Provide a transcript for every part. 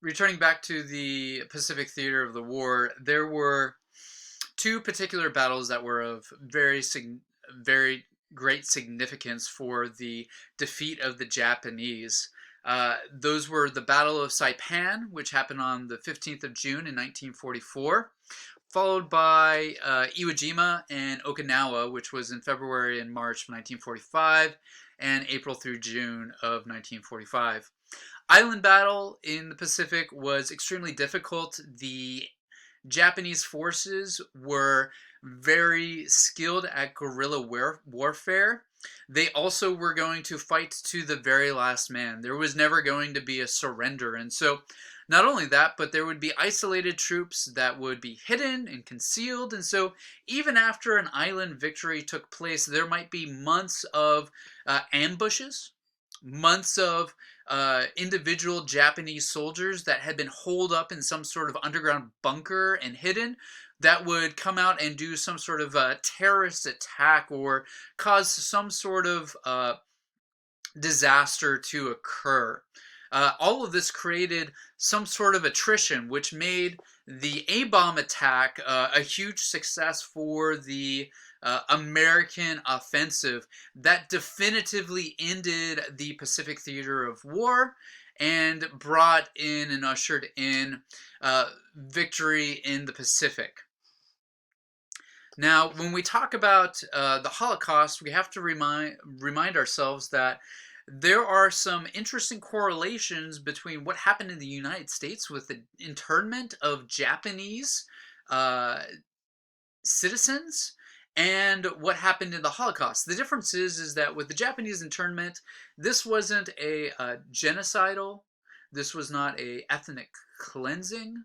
returning back to the Pacific theater of the war, there were two particular battles that were of very great significance for the defeat of the Japanese. Those were the Battle of Saipan, which happened on the 15th of June in 1944, followed by Iwo Jima and Okinawa, which was in February and March of 1945, and April through June of 1945. Island battle in the Pacific was extremely difficult. The Japanese forces were very skilled at guerrilla warfare. They also were going to fight to the very last man. There was never going to be a surrender. And so, not only that, but there would be isolated troops that would be hidden and concealed. And so, even after an island victory took place, there might be months of ambushes, months of individual Japanese soldiers that had been holed up in some sort of underground bunker and hidden that would come out and do some sort of terrorist attack or cause some sort of disaster to occur. All of this created some sort of attrition, which made the A-bomb attack a huge success for the American offensive that definitively ended the Pacific theater of war and brought in and ushered in victory in the Pacific. Now, when we talk about the Holocaust, we have to remind ourselves that there are some interesting correlations between what happened in the United States with the internment of Japanese citizens and what happened in the Holocaust. The difference is that with the Japanese internment, this wasn't a genocidal, this was not a ethnic cleansing,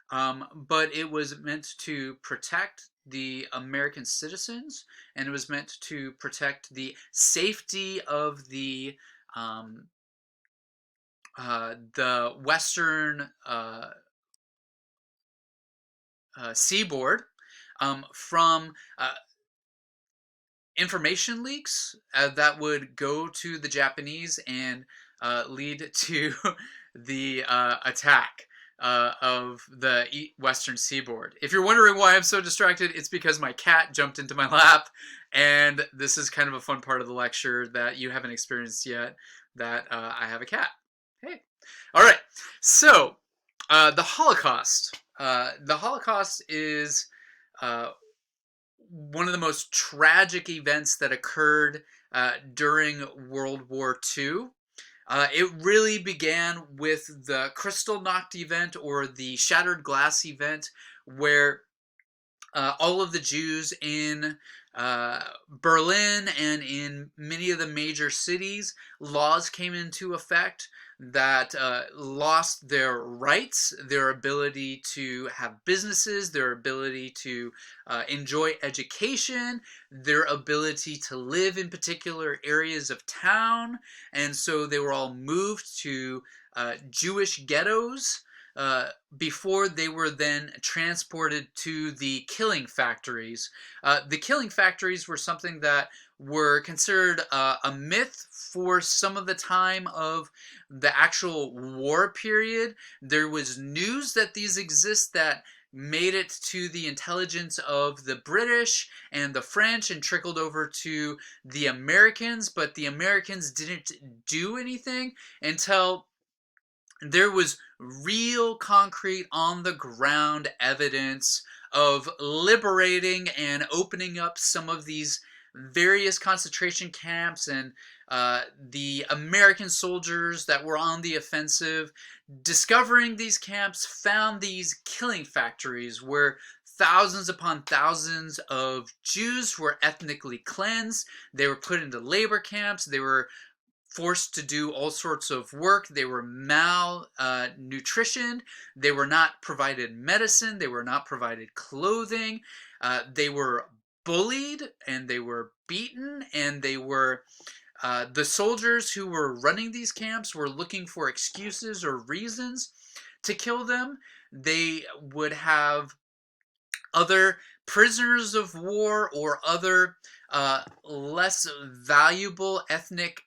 but it was meant to protect the American citizens, and it was meant to protect the safety of the western seaboard from information leaks that would go to the Japanese and lead to the attack of the western seaboard. If you're wondering why I'm so distracted, it's because my cat jumped into my lap, and this is kind of a fun part of the lecture that you haven't experienced yet, that I have a cat. Hey. All right. So, the Holocaust. The Holocaust is one of the most tragic events that occurred during World War II. It really began with the Kristallnacht event, or the Shattered Glass event, where all of the Jews in Berlin and in many of the major cities, laws came into effect that lost their rights, their ability to have businesses, their ability to enjoy education, their ability to live in particular areas of town, and so they were all moved to Jewish ghettos before they were then transported to the killing factories. The killing factories were something that were considered a myth for some of the time of the actual war period. There was news that these exist that made it to the intelligence of the British and the French and trickled over to the Americans, but the Americans didn't do anything until there was real concrete on the ground evidence of liberating and opening up some of these various concentration camps, and the American soldiers that were on the offensive, discovering these camps, found these killing factories where thousands upon thousands of Jews were ethnically cleansed. They were put into labor camps. They were forced to do all sorts of work. They were malnutritioned. They were not provided medicine. They were not provided clothing. They were bullied and they were beaten, and they were the soldiers who were running these camps were looking for excuses or reasons to kill them. They would have other prisoners of war or other less valuable ethnic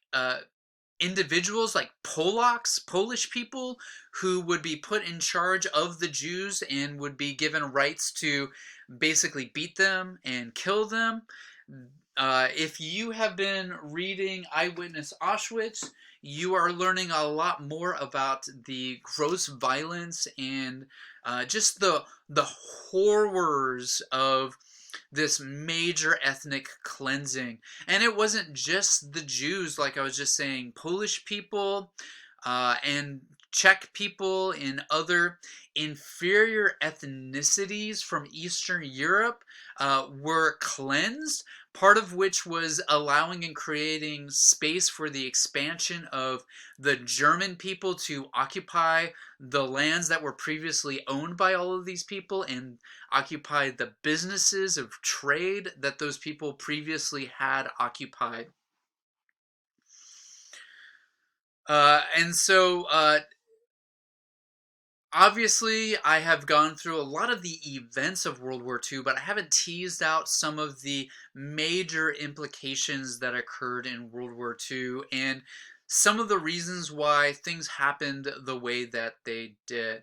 individuals like Polacks, Polish people, who would be put in charge of the Jews and would be given rights to basically beat them and kill them. If you have been reading Eyewitness Auschwitz, you are learning a lot more about the gross violence and just the horrors of this major ethnic cleansing. And it wasn't just the Jews, like I was just saying, Polish people and Czech people and other inferior ethnicities from Eastern Europe were cleansed, part of which was allowing and creating space for the expansion of the German people to occupy the lands that were previously owned by all of these people and occupy the businesses of trade that those people previously had occupied. And so obviously, I have gone through a lot of the events of World War II, but I haven't teased out some of the major implications that occurred in World War II and some of the reasons why things happened the way that they did.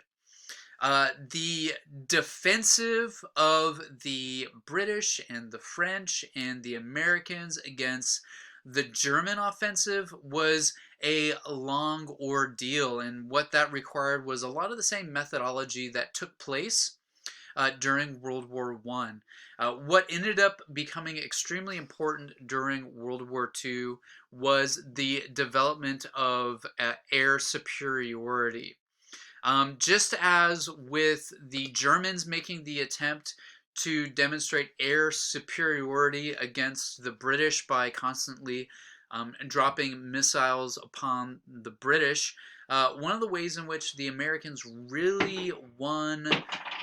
The defensive of the British and the French and the Americans against the German offensive was a long ordeal, and what that required was a lot of the same methodology that took place during World War One. What ended up becoming extremely important during World War II was the development of air superiority. Just as with the Germans making the attempt to demonstrate air superiority against the British by constantly dropping missiles upon the British, one of the ways in which the Americans really won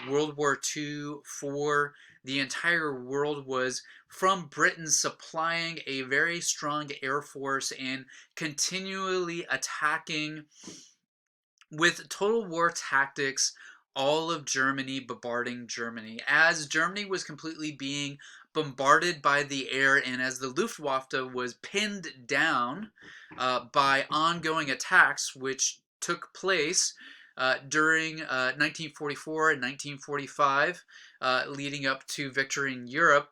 World War II for the entire world was from Britain supplying a very strong air force and continually attacking with total war tactics all of Germany, bombarding Germany. As Germany was completely being bombarded by the air and as the Luftwaffe was pinned down by ongoing attacks, which took place during 1944 and 1945, leading up to victory in Europe,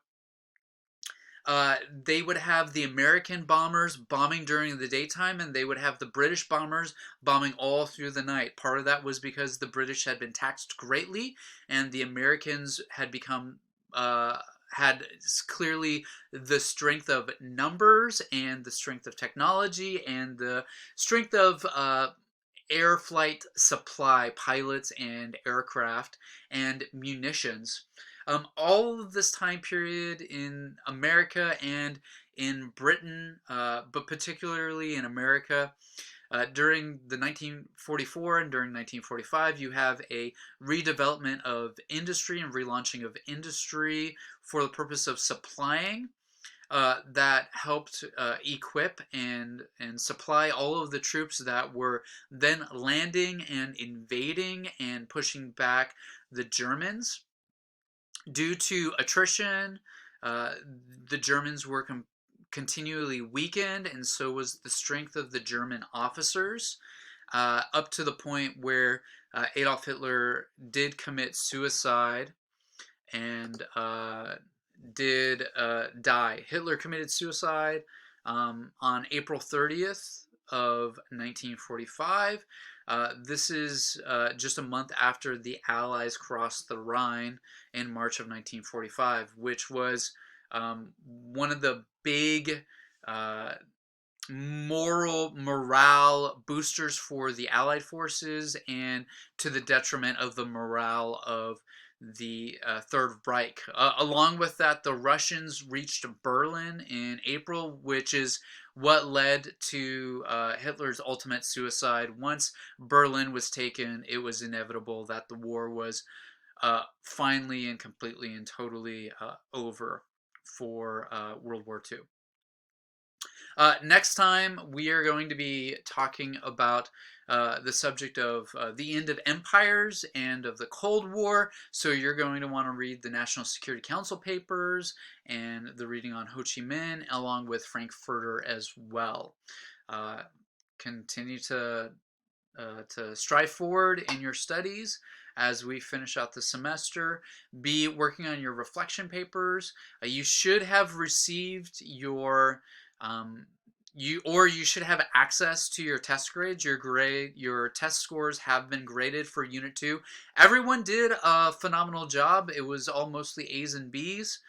they would have the American bombers bombing during the daytime, and they would have the British bombers bombing all through the night. Part of that was because the British had been taxed greatly, and the Americans had become had clearly the strength of numbers and the strength of technology and the strength of air flight supply, pilots and aircraft and munitions. All of this time period in America and in Britain, but particularly in America, during the 1944 and during 1945, you have a redevelopment of industry and relaunching of industry for the purpose of supplying that helped equip and supply all of the troops that were then landing and invading and pushing back the Germans. Due to attrition, uh, the Germans were continually weakened, and so was the strength of the German officers, up to the point where Adolf Hitler did commit suicide and did die. Hitler committed suicide on April 30th of 1945. This is just a month after the Allies crossed the Rhine in March of 1945, which was one of the big uh, morale boosters for the Allied forces and to the detriment of the morale of the Third Reich. Along with that, the Russians reached Berlin in April, which is what led to Hitler's ultimate suicide. Once Berlin was taken, it was inevitable that the war was finally and completely and totally over for World War II. Next time, we are going to be talking about the subject of the end of empires and of the Cold War. So you're going to want to read the National Security Council papers and the reading on Ho Chi Minh, along with Frankfurter as well. continue to strive forward in your studies as we finish out the semester. Be working on your reflection papers. You should have received your you should have access to your test grades. Your test scores have been graded for Unit 2. Everyone did a phenomenal job. It was all mostly A's and B's.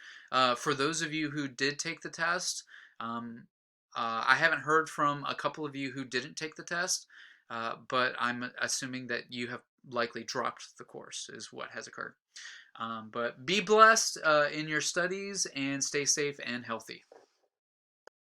For those of you who did take the test, I haven't heard from a couple of you who didn't take the test, but I'm assuming that you have likely dropped the course, is what has occurred. But be blessed in your studies and stay safe and healthy.